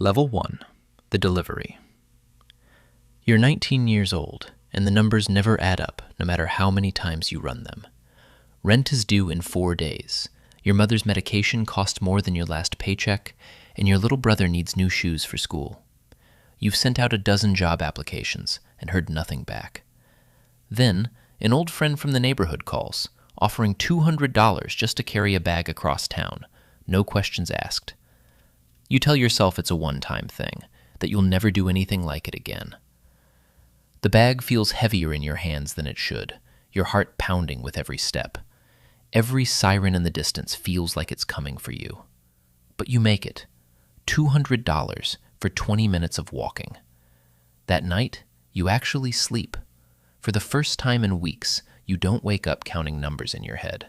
Level 1. The Delivery. You're 19 years old, and the numbers never add up, no matter how many times you run them. Rent is due in 4 days. Your mother's medication cost more than your last paycheck, and your little brother needs new shoes for school. You've sent out a dozen job applications and heard nothing back. Then, an old friend from the neighborhood calls, offering $200 just to carry a bag across town, no questions asked. You tell yourself it's a one-time thing, that you'll never do anything like it again. The bag feels heavier in your hands than it should, your heart pounding with every step. Every siren in the distance feels like it's coming for you. But you make it. $200 for 20 minutes of walking. That night, you actually sleep. For the first time in weeks, you don't wake up counting numbers in your head.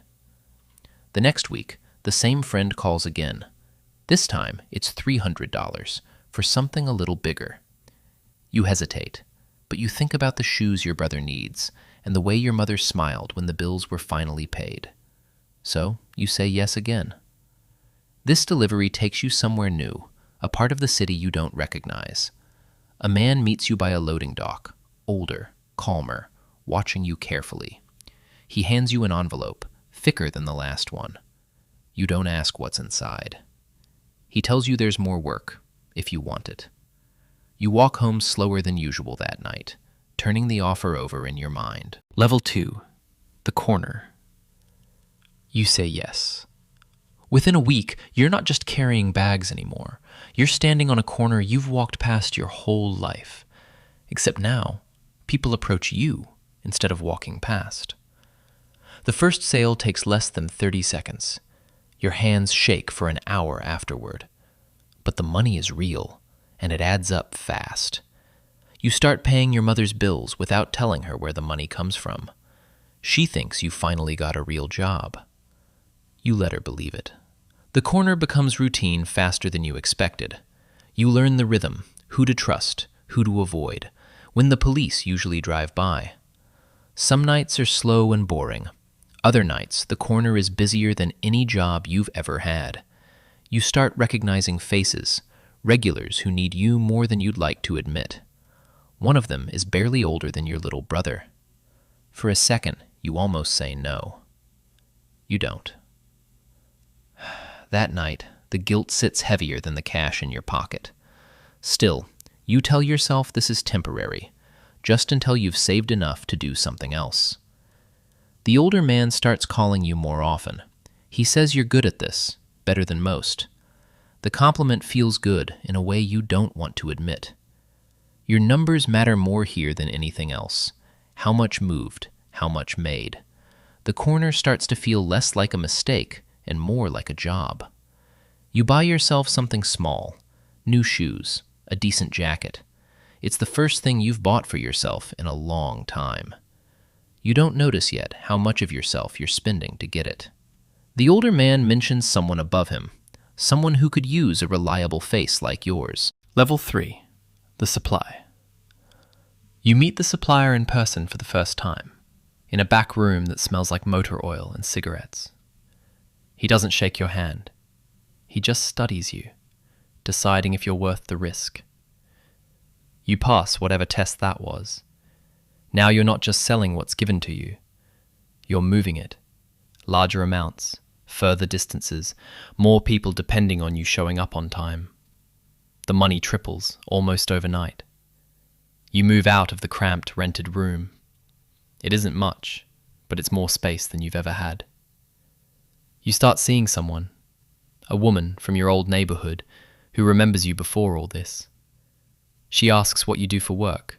The next week, the same friend calls again. This time, it's $300 for something a little bigger. You hesitate, but you think about the shoes your brother needs and the way your mother smiled when the bills were finally paid. So, you say yes again. This delivery takes you somewhere new, a part of the city you don't recognize. A man meets you by a loading dock, older, calmer, watching you carefully. He hands you an envelope, thicker than the last one. You don't ask what's inside. He tells you there's more work, if you want it. You walk home slower than usual that night, turning the offer over in your mind. Level 2. The Corner. You say yes. Within a week, you're not just carrying bags anymore. You're standing on a corner you've walked past your whole life. Except now, people approach you instead of walking past. The first sale takes less than 30 seconds. Your hands shake for an hour afterward. But the money is real, and it adds up fast. You start paying your mother's bills without telling her where the money comes from. She thinks you finally got a real job. You let her believe it. The corner becomes routine faster than you expected. You learn the rhythm, who to trust, who to avoid, when the police usually drive by. Some nights are slow and boring. Other nights, the corner is busier than any job you've ever had. You start recognizing faces, regulars who need you more than you'd like to admit. One of them is barely older than your little brother. For a second, you almost say no. You don't. That night, the guilt sits heavier than the cash in your pocket. Still, you tell yourself this is temporary, just until you've saved enough to do something else. The older man starts calling you more often. He says you're good at this, better than most. The compliment feels good in a way you don't want to admit. Your numbers matter more here than anything else. How much moved, how much made. The corner starts to feel less like a mistake and more like a job. You buy yourself something small, new shoes, a decent jacket. It's the first thing you've bought for yourself in a long time. You don't notice yet how much of yourself you're spending to get it. The older man mentions someone above him, someone who could use a reliable face like yours. Level 3. The Supply. You meet the supplier in person for the first time, in a back room that smells like motor oil and cigarettes. He doesn't shake your hand. He just studies you, deciding if you're worth the risk. You pass whatever test that was. Now you're not just selling what's given to you. You're moving it. Larger amounts, further distances, more people depending on you showing up on time. The money triples, almost overnight. You move out of the cramped, rented room. It isn't much, but it's more space than you've ever had. You start seeing someone, a woman from your old neighborhood who remembers you before all this. She asks what you do for work.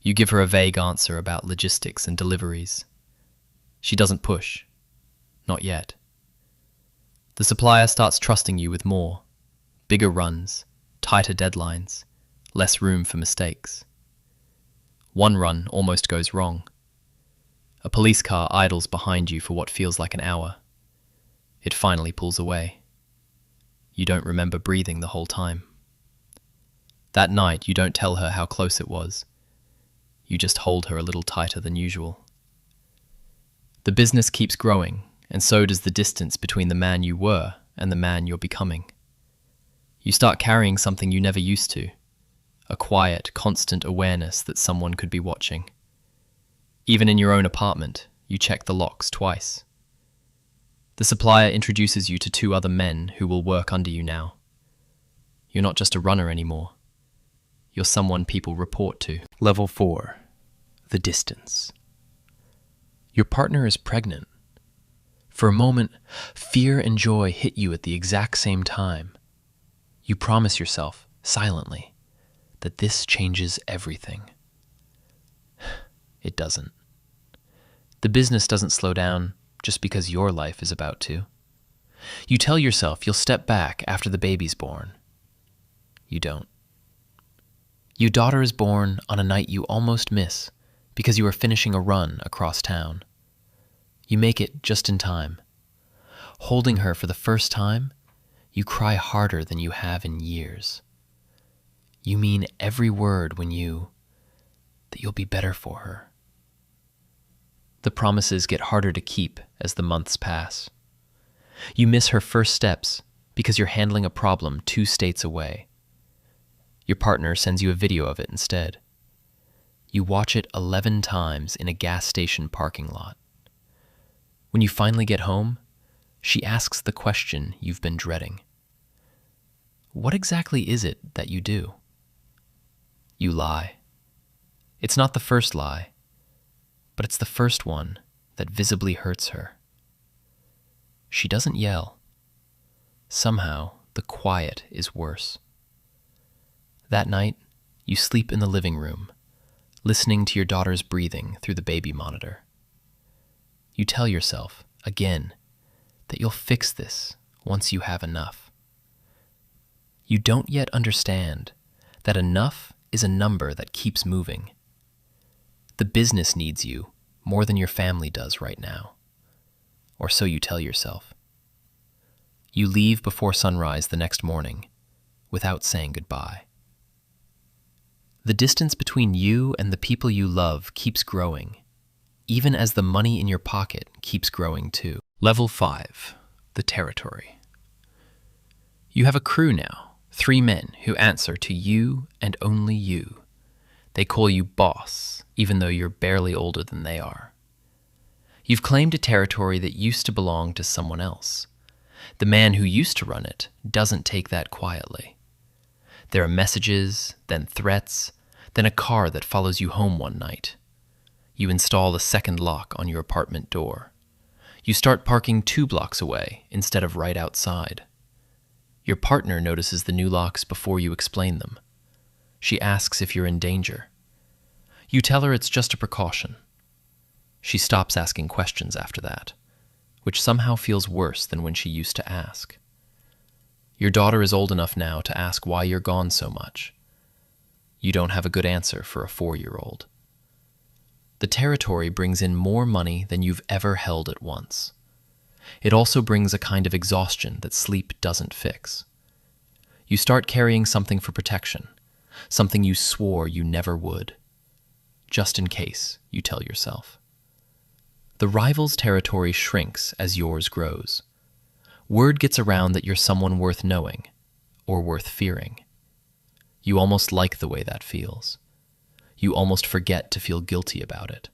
You give her a vague answer about logistics and deliveries. She doesn't push. Not yet. The supplier starts trusting you with more. Bigger runs, tighter deadlines, less room for mistakes. One run almost goes wrong. A police car idles behind you for what feels like an hour. It finally pulls away. You don't remember breathing the whole time. That night, you don't tell her how close it was. You just hold her a little tighter than usual. The business keeps growing, and so does the distance between the man you were and the man you're becoming. You start carrying something you never used to, a quiet, constant awareness that someone could be watching. Even in your own apartment, you check the locks twice. The supplier introduces you to 2 other men who will work under you now. You're not just a runner anymore. You're someone people report to. Level 4. The distance. Your partner is pregnant. For a moment, fear and joy hit you at the exact same time. You promise yourself, silently, that this changes everything. It doesn't. The business doesn't slow down just because your life is about to. You tell yourself you'll step back after the baby's born. You don't. Your daughter is born on a night you almost miss because you are finishing a run across town. You make it just in time. Holding her for the first time, you cry harder than you have in years. You mean every word when that you'll be better for her. The promises get harder to keep as the months pass. You miss her first steps because you're handling a problem 2 states away. Your partner sends you a video of it instead. You watch it 11 times in a gas station parking lot. When you finally get home, she asks the question you've been dreading. What exactly is it that you do? You lie. It's not the first lie, but it's the first one that visibly hurts her. She doesn't yell. Somehow, the quiet is worse. That night, you sleep in the living room, listening to your daughter's breathing through the baby monitor. You tell yourself, again, that you'll fix this once you have enough. You don't yet understand that enough is a number that keeps moving. The business needs you more than your family does right now, or so you tell yourself. You leave before sunrise the next morning without saying goodbye. The distance between you and the people you love keeps growing, even as the money in your pocket keeps growing too. Level 5. The territory. You have a crew now, 3 men who answer to you and only you. They call you boss, even though you're barely older than they are. You've claimed a territory that used to belong to someone else. The man who used to run it doesn't take that quietly. There are messages, then threats, then a car that follows you home one night. You install a second lock on your apartment door. You start parking 2 blocks away instead of right outside. Your partner notices the new locks before you explain them. She asks if you're in danger. You tell her it's just a precaution. She stops asking questions after that, which somehow feels worse than when she used to ask. Your daughter is old enough now to ask why you're gone so much. You don't have a good answer for a 4-year-old. The territory brings in more money than you've ever held at once. It also brings a kind of exhaustion that sleep doesn't fix. You start carrying something for protection, something you swore you never would. Just in case, you tell yourself. The rival's territory shrinks as yours grows. Word gets around that you're someone worth knowing, or worth fearing. You almost like the way that feels. You almost forget to feel guilty about it.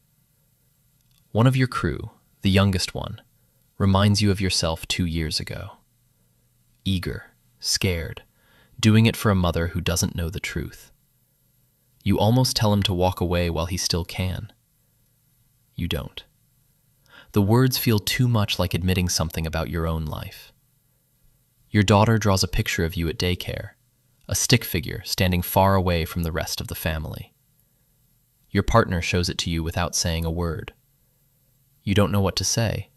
One of your crew, the youngest one, reminds you of yourself 2 years ago. Eager, scared, doing it for a mother who doesn't know the truth. You almost tell him to walk away while he still can. You don't. The words feel too much like admitting something about your own life. Your daughter draws a picture of you at daycare, a stick figure standing far away from the rest of the family. Your partner shows it to you without saying a word. You don't know what to say,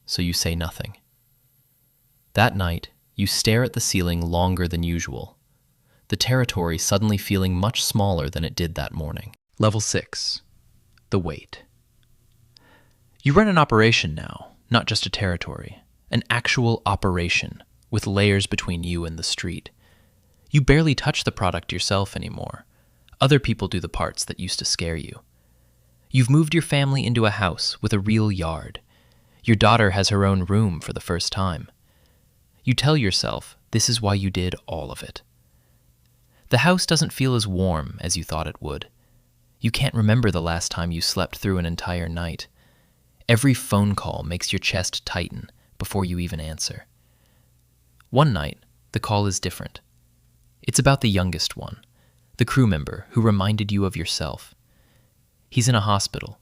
so you say nothing. That night, you stare at the ceiling longer than usual, the territory suddenly feeling much smaller than it did that morning. Level 6. The wait. You run an operation now, not just a territory. An actual operation, with layers between you and the street. You barely touch the product yourself anymore. Other people do the parts that used to scare you. You've moved your family into a house with a real yard. Your daughter has her own room for the first time. You tell yourself This is why you did all of it. The house doesn't feel as warm as you thought it would. You can't remember the last time you slept through an entire night. Every phone call makes your chest tighten before you even answer. One night, the call is different. It's about the youngest one, the crew member who reminded you of yourself. He's in a hospital,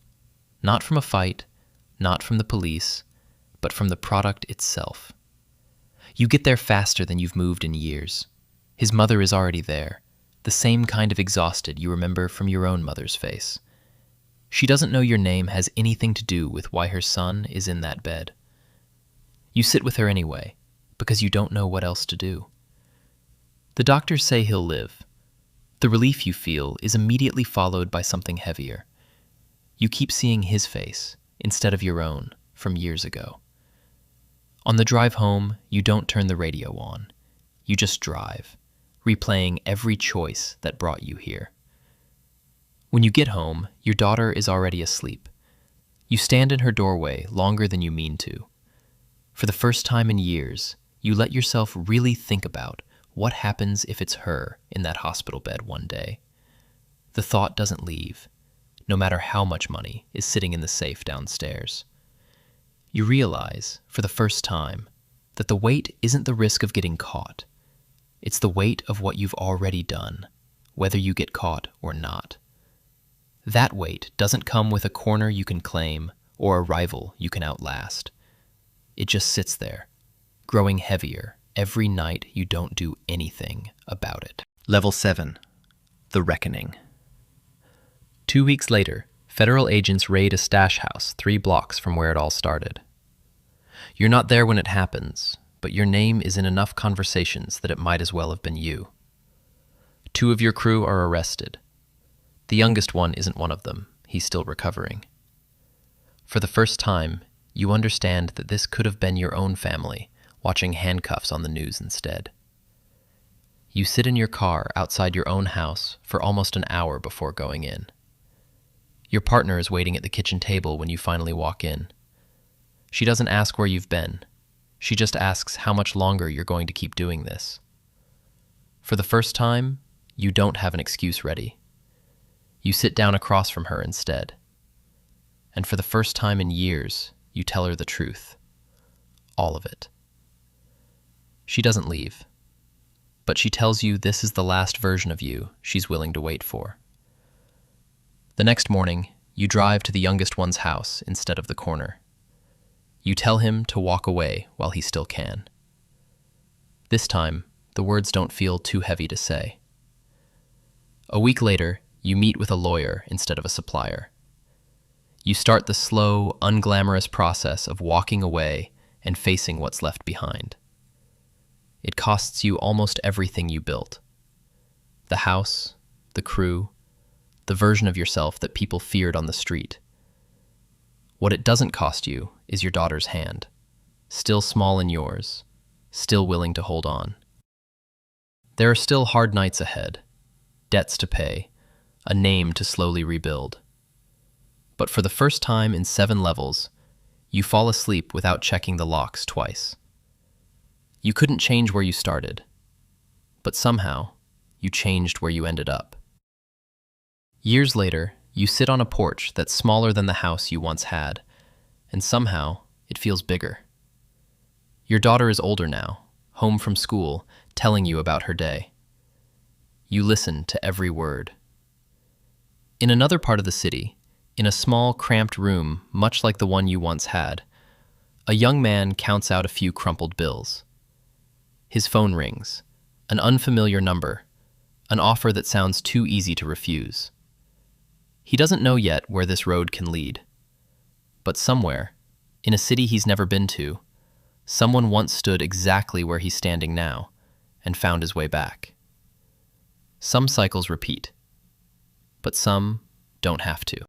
not from a fight, not from the police, but from the product itself. You get there faster than you've moved in years. His mother is already there, the same kind of exhausted you remember from your own mother's face. She doesn't know your name has anything to do with why her son is in that bed. You sit with her anyway, because you don't know what else to do. The doctors say he'll live. The relief you feel is immediately followed by something heavier. You keep seeing his face instead of your own from years ago. On the drive home, you don't turn the radio on. You just drive, replaying every choice that brought you here. When you get home, your daughter is already asleep. You stand in her doorway longer than you mean to. For the first time in years, you let yourself really think about what happens if it's her in that hospital bed one day. The thought doesn't leave, no matter how much money is sitting in the safe downstairs. You realize, for the first time, that the weight isn't the risk of getting caught. It's the weight of what you've already done, whether you get caught or not. That weight doesn't come with a corner you can claim or a rival you can outlast. It just sits there, growing heavier every night you don't do anything about it. Level 7. The Reckoning. 2 weeks later, federal agents raid a stash house 3 blocks from where it all started. You're not there when it happens, but your name is in enough conversations that it might as well have been you. 2 of your crew are arrested. The youngest one isn't one of them. He's still recovering. For the first time, you understand that this could have been your own family, watching handcuffs on the news instead. You sit in your car outside your own house for almost an hour before going in. Your partner is waiting at the kitchen table when you finally walk in. She doesn't ask where you've been. She just asks how much longer you're going to keep doing this. For the first time, you don't have an excuse ready. You sit down across from her instead. And for the first time in years, you tell her the truth. All of it. She doesn't leave, but she tells you this is the last version of you she's willing to wait for. The next morning, you drive to the youngest one's house instead of the corner. You tell him to walk away while he still can. This time, the words don't feel too heavy to say. A week later, you meet with a lawyer instead of a supplier. You start the slow, unglamorous process of walking away and facing what's left behind. It costs you almost everything you built. The house, the crew, the version of yourself that people feared on the street. What it doesn't cost you is your daughter's hand, still small in yours, still willing to hold on. There are still hard nights ahead, debts to pay, a name to slowly rebuild. But for the first time in 7 levels, you fall asleep without checking the locks twice. You couldn't change where you started, but somehow you changed where you ended up. Years later, you sit on a porch that's smaller than the house you once had, and somehow it feels bigger. Your daughter is older now, home from school, telling you about her day. You listen to every word. In another part of the city, in a small, cramped room much like the one you once had, a young man counts out a few crumpled bills. His phone rings, an unfamiliar number, an offer that sounds too easy to refuse. He doesn't know yet where this road can lead. But somewhere, in a city he's never been to, someone once stood exactly where he's standing now and found his way back. Some cycles repeat, but some don't have to.